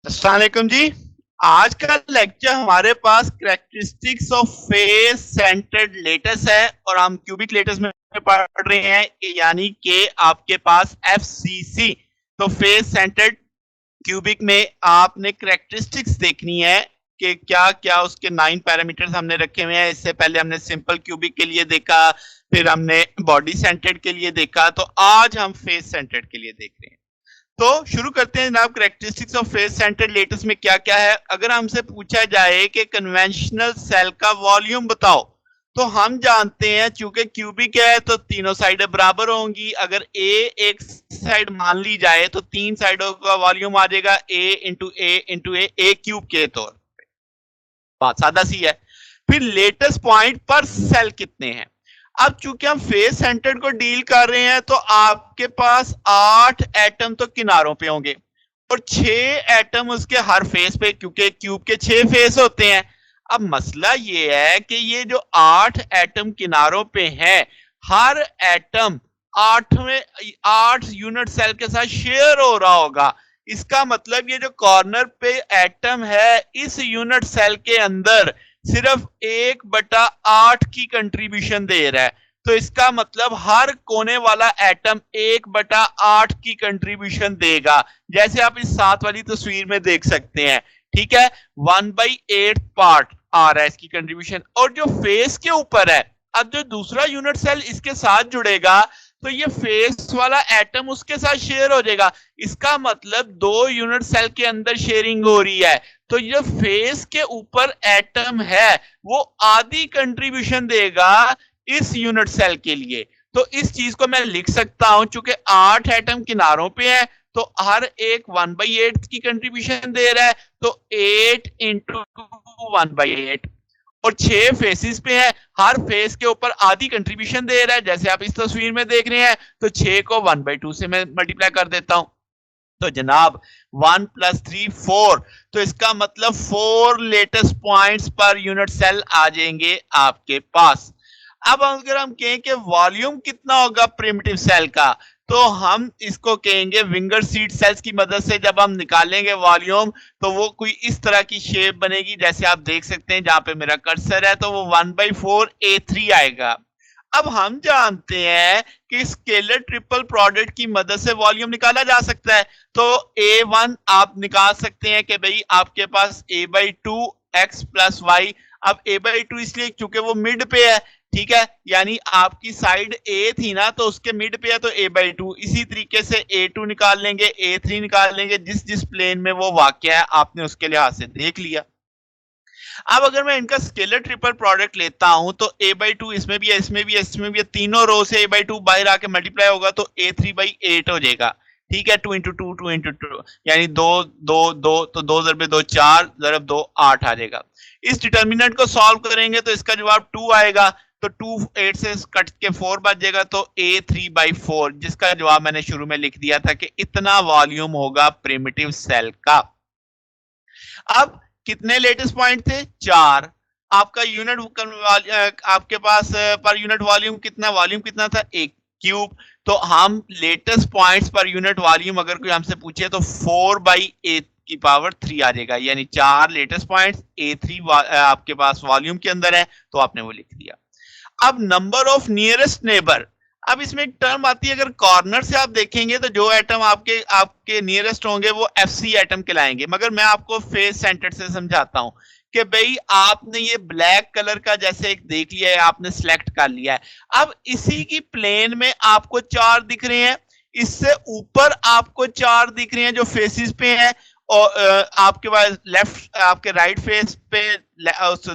अस्सलाम वालेकुम जी। आज का लेक्चर हमारे पास characteristics of face centred lattice है और हम क्यूबिक लेटस में पढ़ रहे हैं, यानी कि आपके पास एफसीसी। तो फेस सेंटर्ड क्यूबिक में आपने कैरेक्टरिस्टिक्स देखनी है कि क्या क्या उसके 9 पैरामीटर्स हमने रखे हुए हैं। इससे पहले हमने सिंपल क्यूबिक के लिए देखा, फिर हमने बॉडी सेंटर्ड के लिए देखा, तो आज हम फेस सेंटर्ड के लिए देख रहे हैं। तो शुरू करते हैं जनाब। Characteristics of face centred lattice में क्या क्या है। अगर हमसे पूछा जाए कि कन्वेंशनल सेल का वॉल्यूम बताओ, तो हम जानते हैं चूंकि क्यूबिक है तो तीनों साइडें बराबर होंगी। अगर ए एक साइड मान ली जाए तो तीन साइडों का वॉल्यूम आ जाएगा ए इंटू ए इंटू ए क्यूब के तौर पे। बात सादा सी है। फिर लेटेस्ट पॉइंट पर सेल कितने हैं। अब चूंकि हम फेस सेंटर्ड को डील कर रहे हैं तो आपके पास 8 एटम तो किनारों पे होंगे और 6 एटम उसके हर फेस पे, क्योंकि क्यूब के 6 फेस होते हैं। अब मसला ये है कि ये जो 8 एटम किनारों पे हैं, हर एटम 8 यूनिट सेल के साथ शेयर हो रहा होगा। इसका मतलब ये जो कॉर्नर पे एटम है, इस यूनिट सेल के अंदर सिर्फ 1/8 की कंट्रीब्यूशन दे रहा है। तो इसका मतलब हर कोने वाला एटम 1/8 की कंट्रीब्यूशन देगा, जैसे आप इस साथ वाली तस्वीर में देख सकते हैं। ठीक है, 1/8 पार्ट आ रहा है इसकी कंट्रीब्यूशन। और जो फेस के ऊपर है, अब जो दूसरा यूनिट सेल इसके साथ जुड़ेगा तो ये फेस वाला एटम उसके साथ शेयर हो जाएगा। इसका मतलब 2 यूनिट सेल के अंदर शेयरिंग हो रही है। तो ये फेस के ऊपर एटम है वो आधी कंट्रीब्यूशन देगा इस यूनिट सेल के लिए। तो इस चीज को मैं लिख सकता हूं, चूंकि 8 एटम किनारों पे है तो हर एक 1/8 की कंट्रीब्यूशन दे रहा है, तो 8 इंटू 1/8। और 6 फेसिस पे है, हर फेस के ऊपर आधी कंट्रीब्यूशन दे रहा है, जैसे आप इस तस्वीर में देख रहे हैं। तो 6 को 1/2 से मैं मल्टीप्लाई कर देता हूं, तो जनाब 1 + 3 4। तो इसका मतलब 4 लेटेस्ट पॉइंट्स पर यूनिट सेल आ जाएंगे आपके पास। अब अगर हम कहें कि वॉल्यूम कितना होगा प्रिमिटिव सेल का, तो हम इसको कहेंगे विंगर सीड सेल्स की मदद से जब हम निकालेंगे वॉल्यूम, तो वो कोई इस तरह की शेप बनेगी, जैसे आप देख सकते हैं जहां पे मेरा कर्सर है, तो वो 1/4 A3 आएगा। अब हम जानते हैं कि स्केलर ट्रिपल प्रोडक्ट की मदद से वॉल्यूम निकाला जा सकता है। तो A1 आप निकाल सकते हैं कि भाई आपके पास A/2 x + y। अब A/2 इसलिए क्योंकि वो मिड पे है, ठीक है, यानी आपकी साइड A थी ना, तो उसके मिड पे है तो A/2। इसी तरीके से A2 निकाल लेंगे, A3 निकाल लेंगे, जिस जिस प्लेन में वो वाक़या है आपने उसके लिहाज से देख लिया। अब अगर मैं इनका स्केलर ट्रिपल प्रोडक्ट लेता हूं तो A/2 इसमें भी है, इसमें भी है, इसमें भी है, तीनों रो से A/2 बाहर आके मल्टीप्लाई होगा तो A3/8 हो जाएगा। ठीक है, 2 इंटू 2 2 इंटू 2 यानी 2 2 2, तो 2 ज़रबे 2 4 ज़रब 2 8 आ जाएगा। इस डिटर्मिनेंट को सॉल्व करेंगे तो इसका जवाब 2 आएगा। तो 2 8 से कट के 4 बच जाएगा, तो A3/4, जिसका जवाब मैंने शुरू में लिख दिया था कि इतना वॉल्यूम होगा प्रिमिटिव सेल का। अब कितने लेटेस्ट पॉइंट थे? 4। आपका आपके पास पर यूनिट वॉल्यूम कितना, था 1 क्यूब। तो हम लेटेस्ट पॉइंट्स पर यूनिट वॉल्यूम अगर कोई हमसे पूछे तो 4/8 आ जाएगा, यानी 4 लेटेस्ट पॉइंट्स A3 आपके पास वॉल्यूम के अंदर है, तो आपने वो लिख दिया। अब नंबर ऑफ नियरेस्ट नेबर, अब इसमें एक टर्म आती है, अगर कॉर्नर से आप देखेंगे तो जो एटम आपके आपके नियरेस्ट होंगे वो FC एटम कहलाएंगे। मगर मैं आपको फेस सेंटर से समझाता हूं कि भाई आपने ये ब्लैक कलर का जैसे एक देख लिया है, आपने सिलेक्ट कर लिया है। अब इसी की प्लेन में आपको 4 दिख रहे हैं, इससे ऊपर आपको 4 दिख रहे हैं जो फेसिस पे हैं, और आपके पास लेफ्ट आपके राइट फेस पे,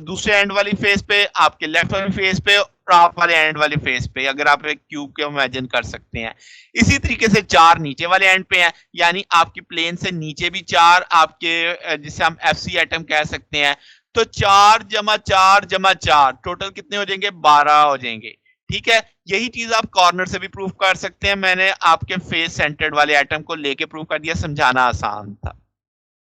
दूसरे एंड वाली फेस पे, आपके लेफ्ट वाली फेस पे, टॉप वाले एंड वाले फेस पे, अगर आप एक क्यूब को इमेजिन कर सकते हैं। इसी तरीके से 4 नीचे वाले एंड पे हैं, यानी आपकी प्लेन से नीचे भी 4 आपके, जिसे हम FC एटम कह सकते हैं। तो 4 जमा 4 जमा 4 टोटल कितने हो जाएंगे? 12 हो जाएंगे। ठीक है, यही चीज आप कॉर्नर से भी प्रूव कर सकते हैं। मैंने आपके फेस सेंटर्ड वाले एटम को लेके प्रूव कर दिया, समझाना आसान था।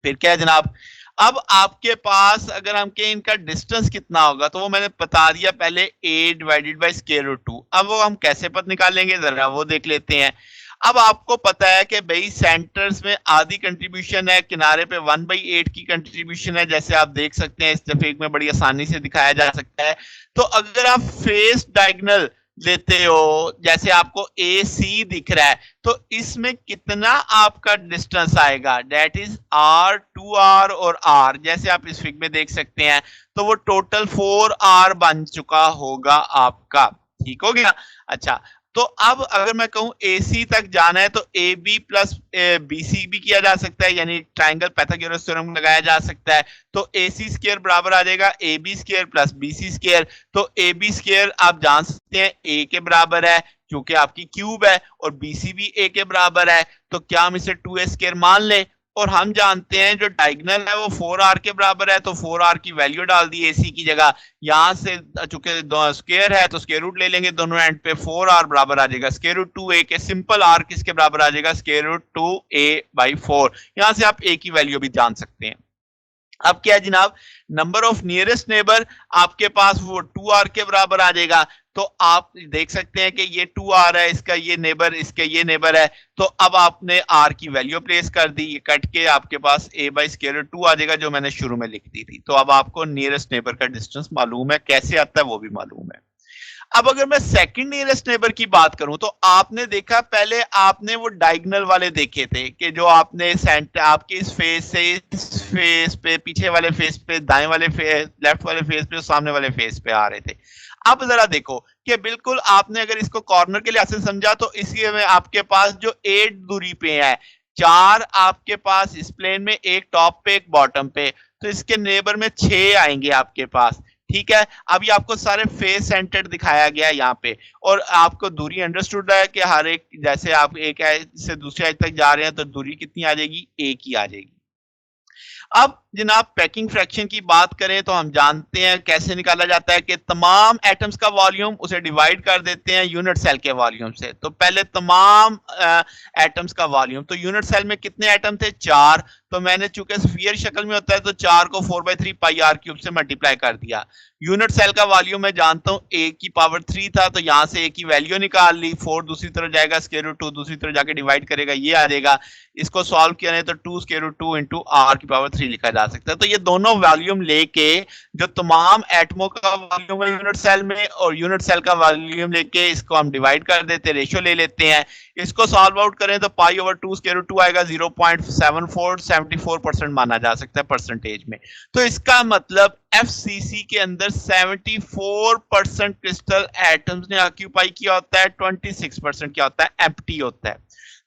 फिर क्या है जनाब, अब आपके पास अगर हम कहें इनका डिस्टेंस कितना होगा, तो वो मैंने बता दिया पहले, A/√2। अब वो हम कैसे पता निकालेंगे, जरा वो देख लेते हैं। अब आपको पता है कि भाई सेंटर्स में आधी कंट्रीब्यूशन है, किनारे पे 1/8 की कंट्रीब्यूशन है, जैसे आप देख सकते हैं इस ग्राफिक में बड़ी आसानी से दिखाया जा सकता है। तो अगर आप फेस डायगोनल लेते हो, जैसे आपको ए सी दिख रहा है, तो इसमें कितना आपका डिस्टेंस आएगा, दैट इज आर, 2r और r, जैसे आप इस फिग में देख सकते हैं। तो वो टोटल 4r बन चुका होगा आपका, ठीक हो गया। अच्छा, तो अब अगर मैं कहूं AC तक जाना है तो AB प्लस BC भी किया जा सकता है, यानी ट्राइंगल पाइथागोरस थ्योरम लगाया जा सकता है। तो AC स्क्वायर बराबर आ जाएगा AB square plus BC square. तो AB स्क्वायर आप जान सकते हैं A के बराबर है क्योंकि आपकी क्यूब है, और BC भी A के बराबर है, तो क्या हम इसे 2A स्क्वायर मान लें। और हम जानते हैं जो डायगोनल है वो 4r के बराबर है, तो 4r की वैल्यू डाल दी AC की जगह। यहां से चूंकि स्क्वायर है तो स्क्वायर रूट ले लेंगे दोनों एंड पे, 4r बराबर आ जाएगा स्क्वायर रूट 2a के। सिंपल r किसके बराबर आ जाएगा, स्क्वायर रूट 2a/4। यहां से आप a की वैल्यू भी जान सकते हैं। अब क्या है जनाब, नंबर ऑफ नियरेस्ट नेबर आपके पास वो 2r के बराबर आ जाएगा। तो आप देख सकते हैं कि ये 2r है, इसका ये नेबर, इसके ये नेबर है। तो अब आपने r की वैल्यू प्लेस कर दी, ये कट के आपके पास a/√2 आ जाएगा, जो मैंने शुरू में लिख दी थी। तो अब आपको नियरेस्ट नेबर का डिस्टेंस मालूम है, कैसे आता है वो भी मालूम है। अब अगर मैं सेकंड नियरेस्ट नेबर की बात करूं, तो आपने देखा पहले आपने वो डायगोनल वाले देखे थे कि जो आपने सेंटर आपके इस फेस से इस फेस पे, पीछे वाले फेस पे, दाएं वाले फेस, लेफ्ट वाले फेस पे और सामने वाले फेस पे आ रहे थे। अब जरा देखो कि बिल्कुल आपने अगर इसको कॉर्नर के लिहाज से समझा तो इसके में आपके पास जो 8 दूरी पे है, 4 आपके पास इस प्लेन में, एक टॉप पे एक बॉटम पे, तो इसके नेबर में 6 आएंगे आपके पास, ठीक है। अब ये आपको सारे फेस सेंटर्ड दिखाया गया है यहाँ पे, और आपको दूरी अंडरस्टूड है कि हर एक, जैसे आप एक एज से दूसरे एज तक जा रहे हैं तो दूरी कितनी आ जाएगी, एक ही आ जाएगी। अब जनाब पैकिंग फ्रैक्शन की बात करें तो हम जानते हैं कैसे निकाला जाता है कि तमाम एटम्स का वॉल्यूम उसे डिवाइड कर देते हैं यूनिट सेल के वॉल्यूम से। तो पहले तमाम एटम्स का वॉल्यूम, तो यूनिट सेल में कितने एटम थे, 4। तो मैंने चूंकि स्फीयर शक्ल में होता है तो 4 को 4/3 पाई r क्यूब से मल्टीप्लाई कर दिया। यूनिट सेल का वॉल्यूम मैं जानता हूं a की पावर 3 था, तो यहां से a की वैल्यू निकाल ली। 4 दूसरी तरफ जाएगा, स्क्वायर रूट 2 दूसरी तरफ जाके डिवाइड करेगा, ये आ जाएगा। इसको सॉल्व किया नहीं तो 2 स्क्वायर रूट 2 इंटू r की पावर 3 लिखा जा सकता है। तो ये दोनों वॉल्यूम लेके, जो तमाम एटमों का वॉल्यूम है यूनिट सेल में और यूनिट सेल का वॉल्यूम लेके, इसको हम डिवाइड कर देते, रेशियो ले लेते हैं। इसको सॉल्व आउट करें तो π/2 स्क्वायर रूट 2 आएगा, 0.74 माना जा सकता है परसेंटेज में। तो इसका मतलब FCC के अंदर 74% क्रिस्टल एटम्स ने ऑक्यूपाई किया होता है, 26% क्या होता है, एम्प्टी होता है।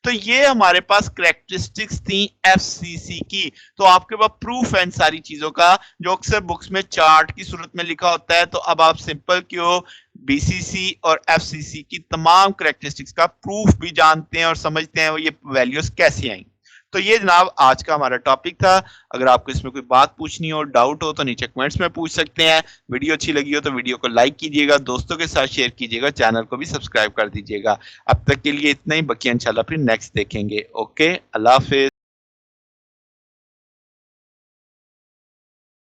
तो ये हमारे पास कैरेक्टरिस्टिक्स थी FCC की। तो आपके पास प्रूफ है इन सारी चीजों का, जो अक्सर बुक्स में चार्ट की सूरत में लिखा होता है। तो अब आप सिंपल क्यों BCC और FCC की तमाम कैरेक्टरिस्टिक्स का प्रूफ भी जानते हैं और समझते हैं ये वैल्यूज कैसे आई। तो ये जनाब आज का हमारा टॉपिक था। अगर आपको इसमें कोई बात पूछनी हो, डाउट हो, तो नीचे कमेंट्स में पूछ सकते हैं। वीडियो अच्छी लगी हो तो वीडियो को लाइक कीजिएगा, दोस्तों के साथ शेयर कीजिएगा, चैनल को भी सब्सक्राइब कर दीजिएगा। अब तक के लिए इतना ही, बाकी इंशाल्लाह फिर नेक्स्ट देखेंगे। ओके, अल्लाह हाफिज।